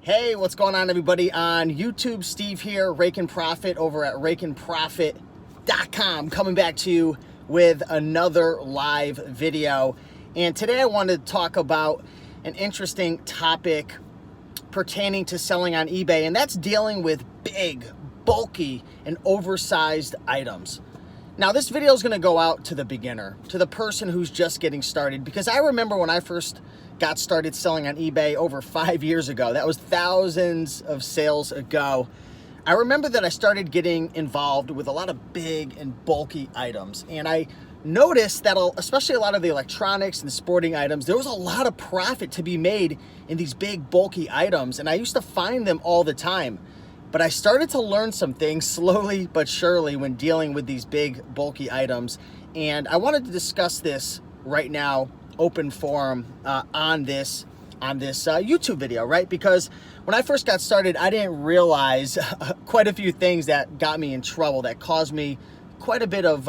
Hey, what's going on, everybody? On YouTube, Steve here, Raiken Profit over at RaikenProfit.com, coming back to you with another live video. And today I wanted to talk about an interesting topic pertaining to selling on eBay, and that's dealing with big, bulky, and oversized items. Now, this video is going to go out to the beginner, to the person who's just getting started, because I remember when I first got started selling on eBay over 5 years ago. That was thousands of sales ago. I remember that I started getting involved with a lot of big and bulky items, and I noticed that especially a lot of the electronics and sporting items, there was a lot of profit to be made in these big bulky items, and I used to find them all the time. But I started to learn some things slowly but surely when dealing with these big bulky items, and I wanted to discuss this right now, open forum, on this YouTube video, right? Because when I first got started, I didn't realize quite a few things that got me in trouble, that caused me quite a bit of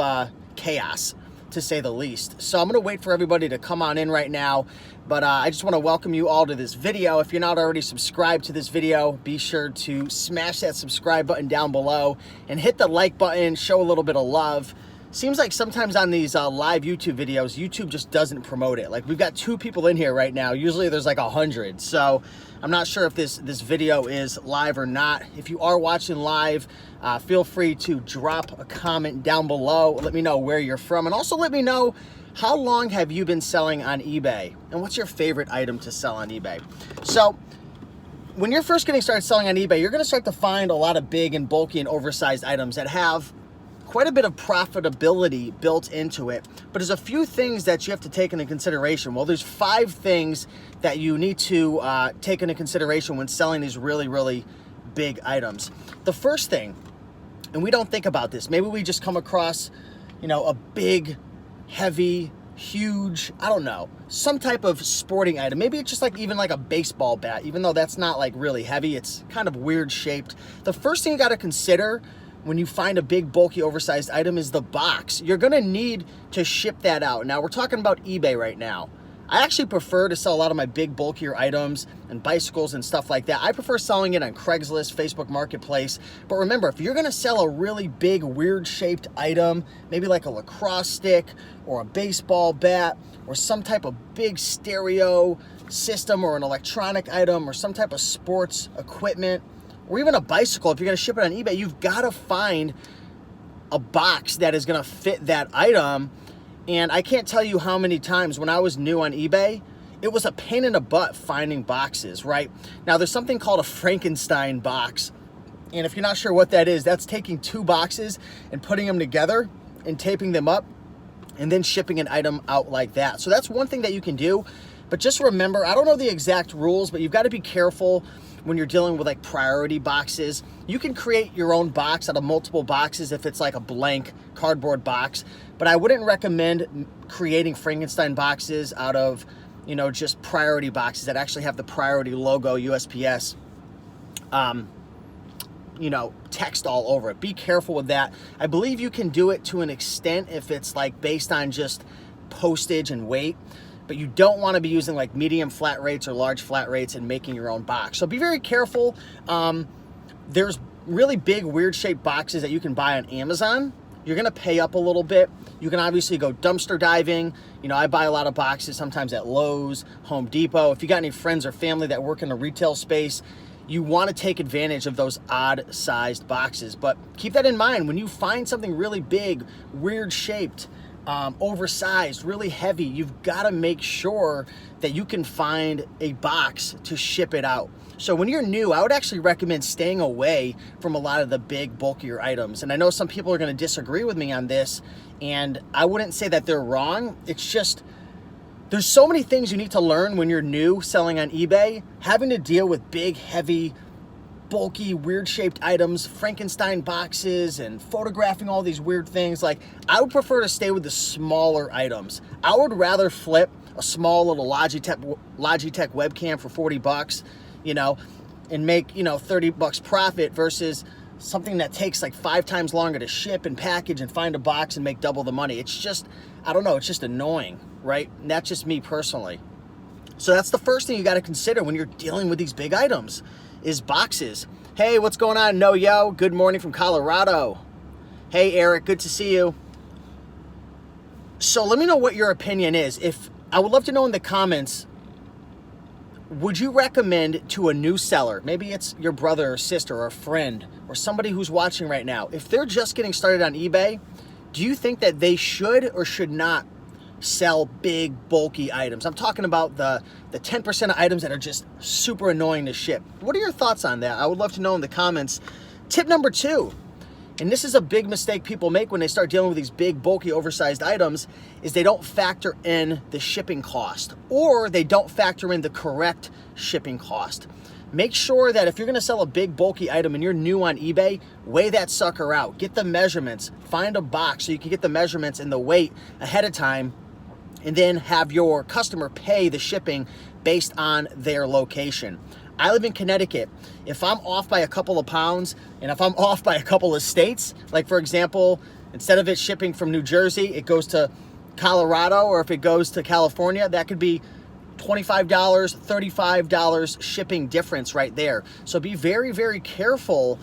chaos, to say the least. So I'm gonna wait for everybody to come on in right now, but I just wanna welcome you all to this video. If you're not already subscribed to this video, be sure to smash that subscribe button down below and hit the like button, show a little bit of love. Seems like sometimes on these live YouTube videos, YouTube just doesn't promote it. Like, we've got 2 people in here right now. Usually there's like 100. So I'm not sure if this video is live or not. If you are watching live, feel free to drop a comment down below. Let me know where you're from. And also let me know, how long have you been selling on eBay? And what's your favorite item to sell on eBay? So when you're first getting started selling on eBay, you're gonna start to find a lot of big and bulky and oversized items that have quite a bit of profitability built into it, but there's a few things that you have to take into consideration. Well, there's 5 things that you need to take into consideration when selling these really, really big items. The first thing, and we don't think about this, maybe we just come across, a big, heavy, huge, I don't know, some type of sporting item. Maybe it's just even like a baseball bat, even though that's not like really heavy, it's kind of weird shaped. The first thing you got to consider when you find a big, bulky, oversized item is the box. You're gonna need to ship that out. Now, we're talking about eBay right now. I actually prefer to sell a lot of my big, bulkier items and bicycles and stuff like that. I prefer selling it on Craigslist, Facebook Marketplace. But remember, if you're gonna sell a really big, weird-shaped item, maybe like a lacrosse stick or a baseball bat or some type of big stereo system or an electronic item or some type of sports equipment, or even a bicycle, if you're gonna ship it on eBay, you've gotta find a box that is gonna fit that item. And I can't tell you how many times when I was new on eBay, it was a pain in the butt finding boxes, right? Now, there's something called a Frankenstein box. And if you're not sure what that is, that's taking 2 boxes and putting them together and taping them up and then shipping an item out like that. So that's one thing that you can do. But just remember, I don't know the exact rules, but you've got to be careful when you're dealing with like priority boxes. You can create your own box out of multiple boxes if it's like a blank cardboard box, but I wouldn't recommend creating Frankenstein boxes out of, just priority boxes that actually have the priority logo, USPS, text all over it. Be careful with that. I believe you can do it to an extent if it's like based on just postage and weight, but you don't want to be using like medium flat rates or large flat rates and making your own box. So be very careful. There's really big, weird shaped boxes that you can buy on Amazon. You're gonna pay up a little bit. You can obviously go dumpster diving. I buy a lot of boxes sometimes at Lowe's, Home Depot. If you got any friends or family that work in the retail space, you want to take advantage of those odd sized boxes. But keep that in mind when you find something really big, weird shaped, oversized, really heavy, you've got to make sure that you can find a box to ship it out. So when you're new, I would actually recommend staying away from a lot of the big, bulkier items. And I know some people are going to disagree with me on this, and I wouldn't say that they're wrong. It's just, there's so many things you need to learn when you're new selling on eBay. Having to deal with big, heavy, bulky, weird-shaped items, Frankenstein boxes, and photographing all these weird things. Like, I would prefer to stay with the smaller items. I would rather flip a small little Logitech webcam for 40 bucks, and make, $30 profit versus something that takes like 5 times longer to ship and package and find a box and make double the money. It's just, I don't know, it's just annoying, right? And that's just me personally. So that's the first thing you got to consider when you're dealing with these big items is boxes. Hey, what's going on? No, yo, good morning from Colorado. Hey, Eric, good to see you. So let me know what your opinion is. I would love to know in the comments, would you recommend to a new seller, maybe it's your brother or sister or a friend or somebody who's watching right now, if they're just getting started on eBay, do you think that they should or should not sell big, bulky items? I'm talking about the 10% of items that are just super annoying to ship. What are your thoughts on that? I would love to know in the comments. Tip number 2, and this is a big mistake people make when they start dealing with these big, bulky, oversized items, is they don't factor in the shipping cost, or they don't factor in the correct shipping cost. Make sure that if you're gonna sell a big, bulky item and you're new on eBay, weigh that sucker out. Get the measurements. Find a box so you can get the measurements and the weight ahead of time, and then have your customer pay the shipping based on their location. I live in Connecticut. If I'm off by a couple of pounds, and if I'm off by a couple of states, like for example, instead of it shipping from New Jersey, it goes to Colorado, or if it goes to California, that could be $25, $35 shipping difference right there. So be very, very careful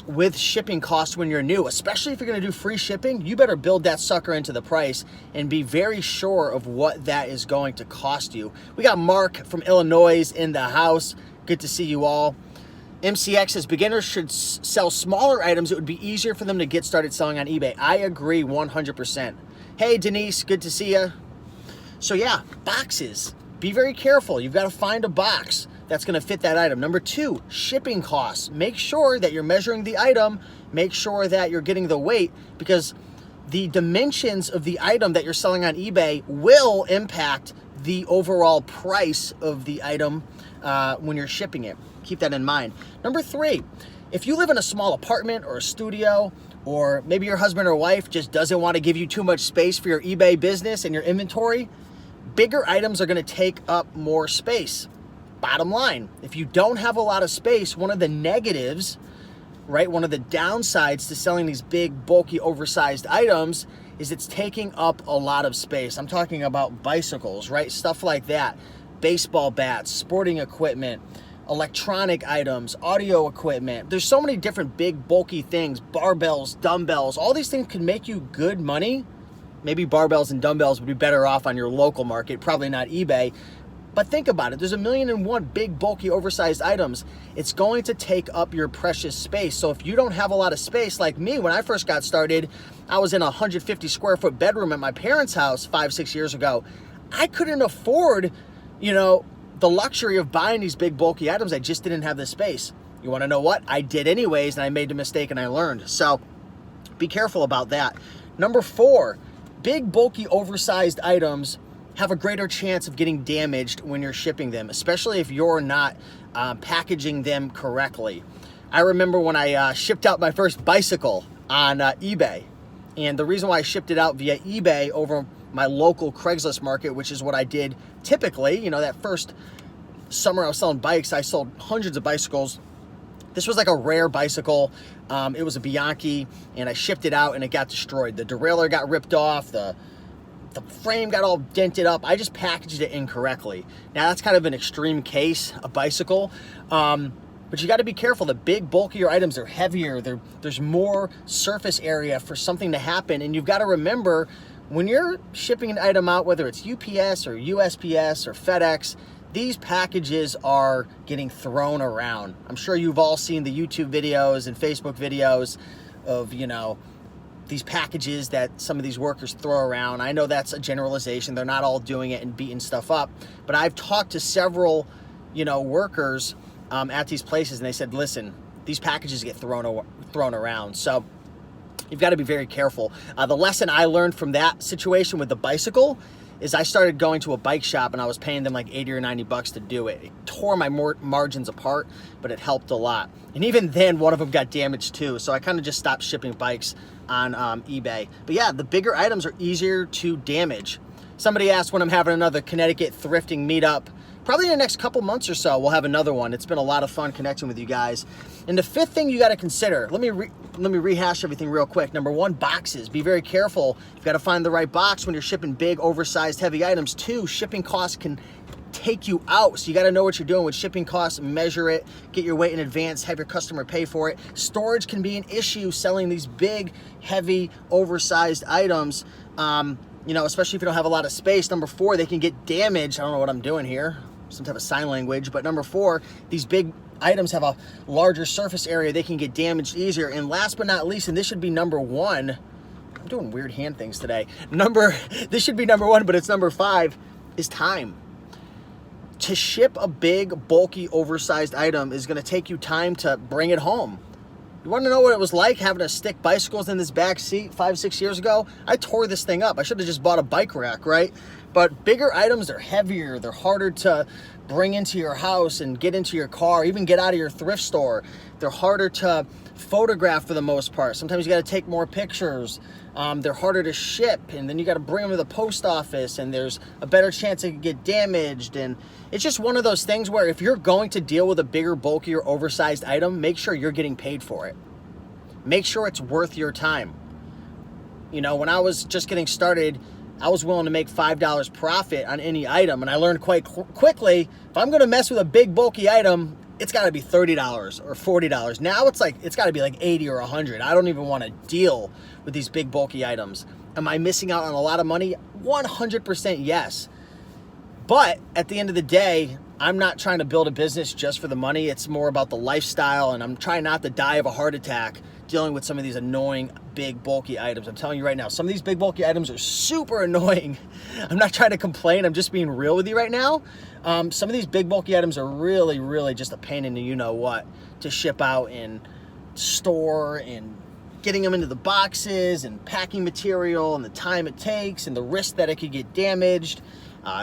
with shipping costs when you're new, especially if you're gonna do free shipping. You better build that sucker into the price and be very sure of what that is going to cost you. We got Mark from Illinois in the house. Good to see you all. MCX says beginners should sell smaller items. It would be easier for them to get started selling on eBay. I agree 100%. Hey Denise, good to see you. So yeah, boxes. Be very careful. You've got to find a box that's going to fit that item. Number 2, shipping costs. Make sure that you're measuring the item. Make sure that you're getting the weight, because the dimensions of the item that you're selling on eBay will impact the overall price of the item when you're shipping it. Keep that in mind. Number 3, if you live in a small apartment or a studio, or maybe your husband or wife just doesn't want to give you too much space for your eBay business and your inventory, bigger items are going to take up more space. Bottom line, if you don't have a lot of space, one of the negatives, right, one of the downsides to selling these big, bulky, oversized items is it's taking up a lot of space. I'm talking about bicycles, right, stuff like that, baseball bats, sporting equipment, electronic items, audio equipment. There's so many different big, bulky things, barbells, dumbbells. All these things can make you good money. Maybe barbells and dumbbells would be better off on your local market, probably not eBay. But think about it, there's 1,000,001 big, bulky, oversized items. It's going to take up your precious space. So if you don't have a lot of space, like me, when I first got started, I was in a 150 square foot bedroom at my parents' house 5-6 years ago. I couldn't afford, the luxury of buying these big, bulky items. I just didn't have the space. You wanna know what? I did anyways, and I made the mistake and I learned. So be careful about that. Number 4, big, bulky, oversized items have a greater chance of getting damaged when you're shipping them, especially if you're not packaging them correctly. I remember when I shipped out my first bicycle on eBay, and the reason why I shipped it out via eBay over my local Craigslist market, which is what I did typically, that first summer I was selling bikes, I sold hundreds of bicycles. This was like a rare bicycle. It was a Bianchi, and I shipped it out and it got destroyed. The derailleur got ripped off, the frame got all dented up. I just packaged it incorrectly. Now that's kind of an extreme case, a bicycle, but you got to be careful. The big, bulkier items are heavier. There's more surface area for something to happen, and you've got to remember when you're shipping an item out, whether it's UPS or USPS or FedEx, these packages are getting thrown around. I'm sure you've all seen the YouTube videos and Facebook videos of, these packages that some of these workers throw around. I know that's a generalization. They're not all doing it and beating stuff up, but I've talked to several, workers at these places, and they said, listen, these packages get thrown around. So you've got to be very careful. The lesson I learned from that situation with the bicycle is I started going to a bike shop and I was paying them like 80 or 90 bucks to do it. It tore my margins apart, but it helped a lot. And even then, one of them got damaged too. So I kind of just stopped shipping bikes on eBay. But yeah, the bigger items are easier to damage. Somebody asked when I'm having another Connecticut thrifting meetup. probably in the next couple months or so, we'll have another one. It's been a lot of fun connecting with you guys. And the fifth thing you got to consider, let me rehash everything real quick. Number one, boxes. Be very careful. You've got to find the right box when you're shipping big, oversized, heavy items. Two, shipping costs can take you out. So you got to know what you're doing with shipping costs, measure it, get your weight in advance, have your customer pay for it. Storage can be an issue selling these big, heavy, oversized items. You know, especially if you don't have a lot of space. Number four, they can get damaged. I don't know what I'm doing here, some type of sign language. But number four, these big items have a larger surface area. They can get damaged easier. And last but not least, and this should be number one, I'm doing weird hand things today. This should be number one, but it's number five, is time. To ship a big, bulky, oversized item is gonna take you time to bring it home. You want to know what it was like having to stick bicycles in this back seat 5-6 years ago? I tore this thing up. I should have just bought a bike rack, right? But bigger items are heavier. They're harder to bring into your house and get into your car, even get out of your thrift store. They're harder to photograph for the most part. Sometimes you got to take more pictures. They're harder to ship, and then you got to bring them to the post office, and there's a better chance it could get damaged. And it's just one of those things where if you're going to deal with a bigger, bulkier, oversized item, make sure you're getting paid for it. Make sure it's worth your time. You know, when I was just getting started, I was willing to make $5 profit on any item, and I learned quite quickly, if I'm going to mess with a big, bulky item, it's got to be $30 or $40. Now it's got to be like 80 or 100. I don't even want to deal with these big, bulky items. Am I missing out on a lot of money? 100% yes. But at the end of the day, I'm not trying to build a business just for the money. It's more about the lifestyle, and I'm trying not to die of a heart attack dealing with some of these annoying, big, bulky items. I'm telling you right now, some of these big, bulky items are super annoying. I'm not trying to complain. I'm just being real with you right now. Some of these big, bulky items are really, really just a pain in the you-know-what to ship out and store, and getting them into the boxes and packing material and the time it takes and the risk that it could get damaged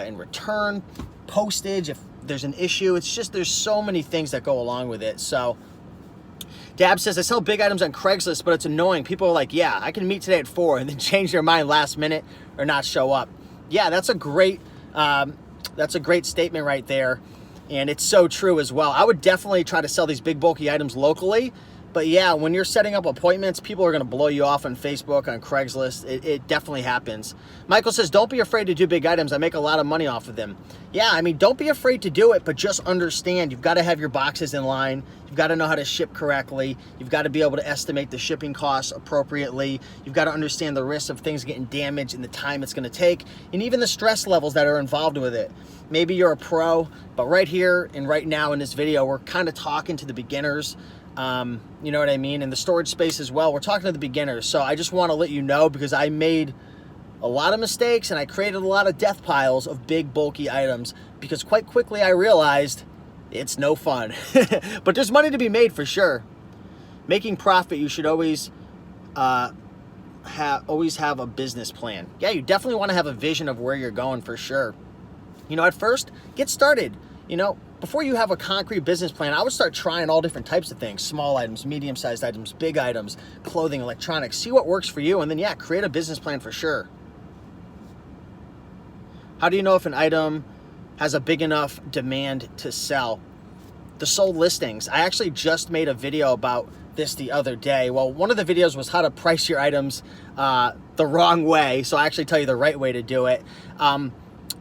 in return, postage if there's an issue. It's just, there's so many things that go along with it. So Dab says, I sell big items on Craigslist, but it's annoying. People are like, yeah, I can meet today at 4 and then change their mind last minute or not show up. Yeah, that's a great statement right there. And it's so true as well. I would definitely try to sell these big, bulky items locally. But yeah, when you're setting up appointments, people are going to blow you off on Facebook, on Craigslist. It definitely happens. Michael says, don't be afraid to do big items. I make a lot of money off of them. Yeah, I mean, don't be afraid to do it, but just understand you've got to have your boxes in line. You've got to know how to ship correctly. You've got to be able to estimate the shipping costs appropriately. You've got to understand the risks of things getting damaged and the time it's going to take, and even the stress levels that are involved with it. Maybe you're a pro, but right here and right now in this video, we're kind of talking to the beginners. You know what I mean? In the storage space as well, we're talking to the beginners. So I just want to let you know, because I made a lot of mistakes and I created a lot of death piles of big, bulky items, because quite quickly I realized it's no fun. But there's money to be made for sure. Making profit, you should always have a business plan. Yeah, you definitely want to have a vision of where you're going for sure. You know, at first, get started. You know, before you have a concrete business plan, I would start trying all different types of things: small items, medium-sized items, big items, clothing, electronics. See what works for you, and then, yeah, create a business plan for sure. How do you know if an item has a big enough demand to sell? The sold listings. I actually just made a video about this the other day. Well, one of the videos was how to price your items the wrong way, so I actually tell you the right way to do it.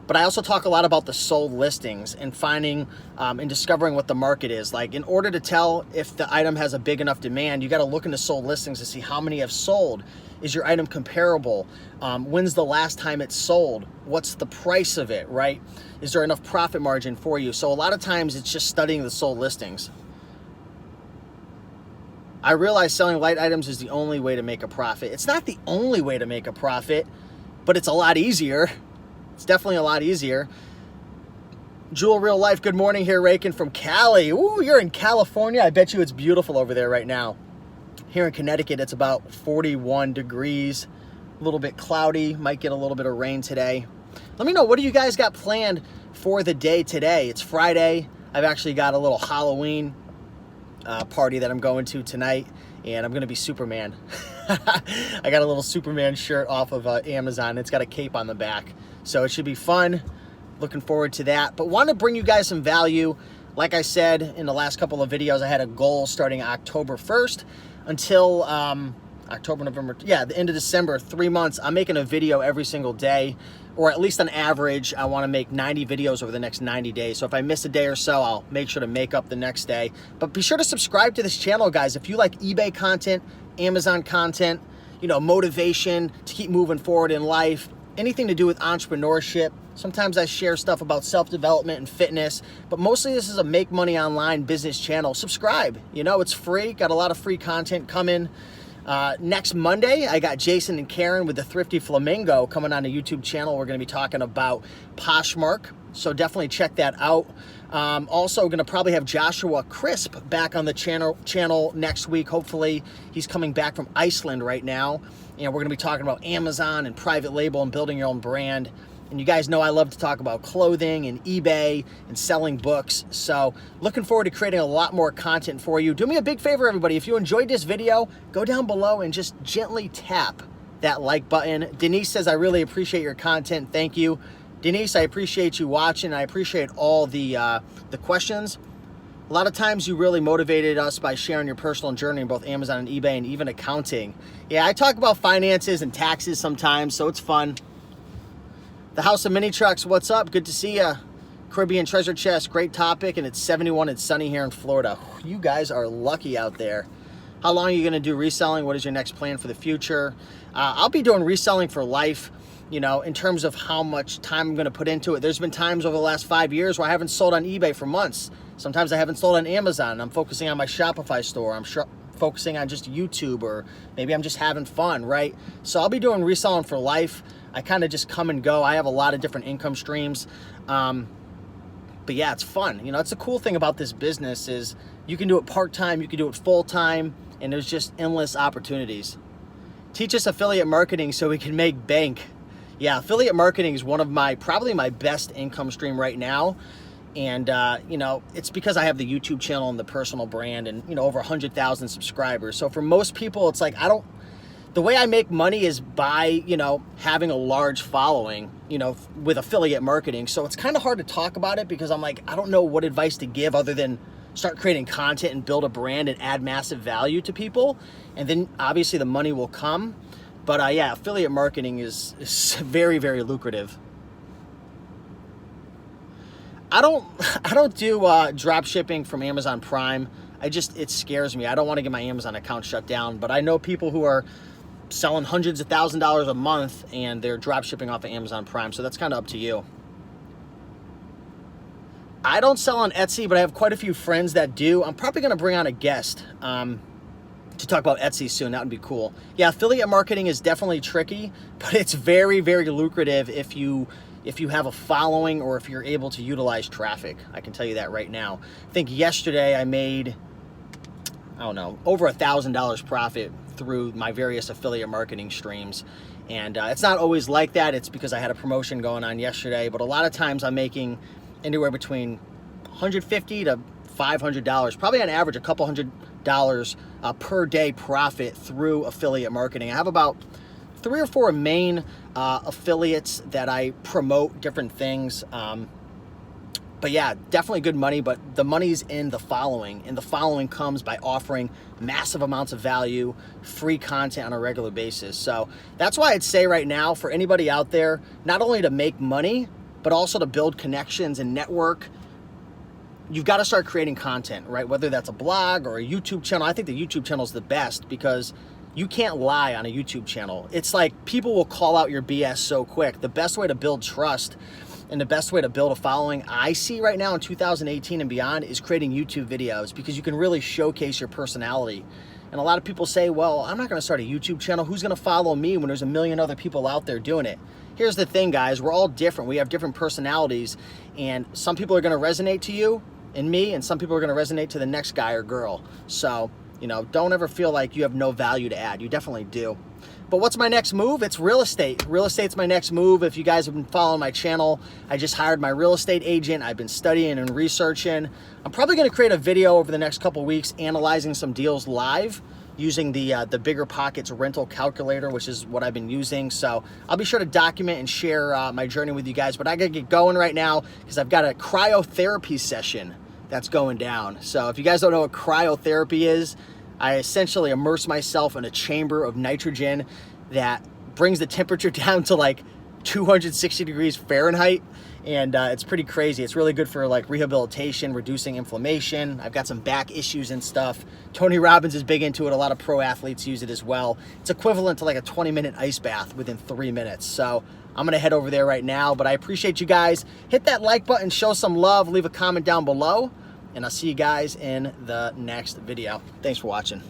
But I also talk a lot about the sold listings and finding and discovering what the market is. Like, in order to tell if the item has a big enough demand, you got to look into sold listings to see how many have sold. Is your item comparable? When's the last time it's sold? What's the price of it, right? Is there enough profit margin for you? So a lot of times it's just studying the sold listings. I realize selling light items is the only way to make a profit. It's not the only way to make a profit, but it's a lot easier. It's definitely a lot easier. Jewel Real Life, good morning here, Raiken from Cali. Ooh, you're in California. I bet you it's beautiful over there right now. Here in Connecticut, it's about 41 degrees, a little bit cloudy, might get a little bit of rain today. Let me know, what do you guys got planned for the day today? It's Friday. I've actually got a little Halloween party that I'm going to tonight, and I'm gonna be Superman. I got a little Superman shirt off of Amazon. It's got a cape on the back. So it should be fun. looking forward to that. But want to bring you guys some value. Like I said in the last couple of videos, I had a goal starting October 1st until October, November, yeah, the end of December, 3 months. I'm making a video every single day, or at least on average, I want to make 90 videos over the next 90 days. So if I miss a day or so, I'll make sure to make up the next day. But be sure to subscribe to this channel, guys. If you like eBay content, Amazon content, you know, motivation to keep moving forward in life, anything to do with entrepreneurship. Sometimes I share stuff about self-development and fitness, but mostly this is a make money online business channel. Subscribe, you know, it's free. Got a lot of free content coming. Next Monday, I got Jason and Karen with the Thrifty Flamingo coming on the YouTube channel. We're going to be talking about Poshmark, so definitely check that out. Also going to probably have Joshua Crisp back on the channel next week. Hopefully, he's coming back from Iceland right now. And we're going to be talking about Amazon and private label and building your own brand. And you guys know I love to talk about clothing and eBay and selling books. So looking forward to creating a lot more content for you. Do me a big favor, everybody. If you enjoyed this video, go down below and just gently tap that like button. Denise says, I really appreciate your content. Thank you. Denise, I appreciate you watching. I appreciate all the questions. A lot of times you really motivated us by sharing your personal journey in both Amazon and eBay and even accounting. Yeah, I talk about finances and taxes sometimes, so it's fun. The House of Mini Trucks, what's up? Good to see you. Caribbean Treasure Chest, great topic, and it's 71 and sunny here in Florida. You guys are lucky out there. How long are you gonna do reselling? What is your next plan for the future? I'll be doing reselling for life, you know, in terms of how much time I'm gonna put into it. There's been times over the last 5 years where I haven't sold on eBay for months. Sometimes I haven't sold on Amazon. I'm focusing on my Shopify store. I'm focusing on just YouTube, or maybe I'm just having fun, right? So I'll be doing reselling for life. I kind of just come and go. I have a lot of different income streams. But yeah, it's fun. You know, it's the cool thing about this business is you can do it part-time, you can do it full-time, and there's just endless opportunities. Teach us affiliate marketing so we can make bank. Yeah, affiliate marketing is one of probably my best income stream right now. And, you know, it's because I have the YouTube channel and the personal brand and, you know, over 100,000 subscribers. So for most people, it's like, the way I make money is by, you know, having a large following, you know, with affiliate marketing. So it's kind of hard to talk about it because I'm like, I don't know what advice to give other than start creating content and build a brand and add massive value to people. And then obviously the money will come. But yeah, affiliate marketing is very, very lucrative. I don't do drop shipping from Amazon Prime. It scares me. I don't want to get my Amazon account shut down, but I know people who are selling hundreds of $1,000s a month and they're drop shipping off of Amazon Prime. So that's kind of up to you. I don't sell on Etsy, but I have quite a few friends that do. I'm probably going to bring on a guest to talk about Etsy soon. That would be cool. Yeah, affiliate marketing is definitely tricky, but it's very, very lucrative if you have a following or if you're able to utilize traffic. I can tell you that right now. I think yesterday I made, I don't know, over $1,000 profit through my various affiliate marketing streams. And it's not always like that. It's because I had a promotion going on yesterday, but a lot of times I'm making anywhere between $150 to $500, probably on average a couple $100 per day profit through affiliate marketing. I have about 3 or 4 main affiliates that I promote different things. But yeah, definitely good money, but the money's in the following, and the following comes by offering massive amounts of value, free content on a regular basis. So that's why I'd say right now for anybody out there, not only to make money, but also to build connections and network, you've got to start creating content, right? Whether that's a blog or a YouTube channel. I think the YouTube channel is the best because you can't lie on a YouTube channel. It's like people will call out your BS so quick. The best way to build trust and the best way to build a following I see right now in 2018 and beyond is creating YouTube videos, because you can really showcase your personality. And a lot of people say, well, I'm not gonna start a YouTube channel. Who's gonna follow me when there's a million other people out there doing it? Here's the thing, guys, we're all different. We have different personalities, and some people are gonna resonate to you and me, and some people are gonna resonate to the next guy or girl. So, you know, don't ever feel like you have no value to add. You definitely do. But what's my next move? It's real estate. Real estate's my next move. If you guys have been following my channel, I just hired my real estate agent. I've been studying and researching. I'm probably gonna create a video over the next couple weeks analyzing some deals live. using the Bigger Pockets rental calculator, which is what I've been using. So I'll be sure to document and share my journey with you guys. But I gotta get going right now because I've got a cryotherapy session that's going down. So if you guys don't know what cryotherapy is, I essentially immerse myself in a chamber of nitrogen that brings the temperature down to like 260 degrees Fahrenheit. And it's pretty crazy. It's really good for like rehabilitation, reducing inflammation. I've got some back issues and stuff. Tony Robbins is big into it. A lot of pro athletes use it as well. It's equivalent to like a 20-minute ice bath within 3 minutes. So I'm gonna head over there right now, but I appreciate you guys. Hit that like button, show some love, leave a comment down below, and I'll see you guys in the next video. Thanks for watching.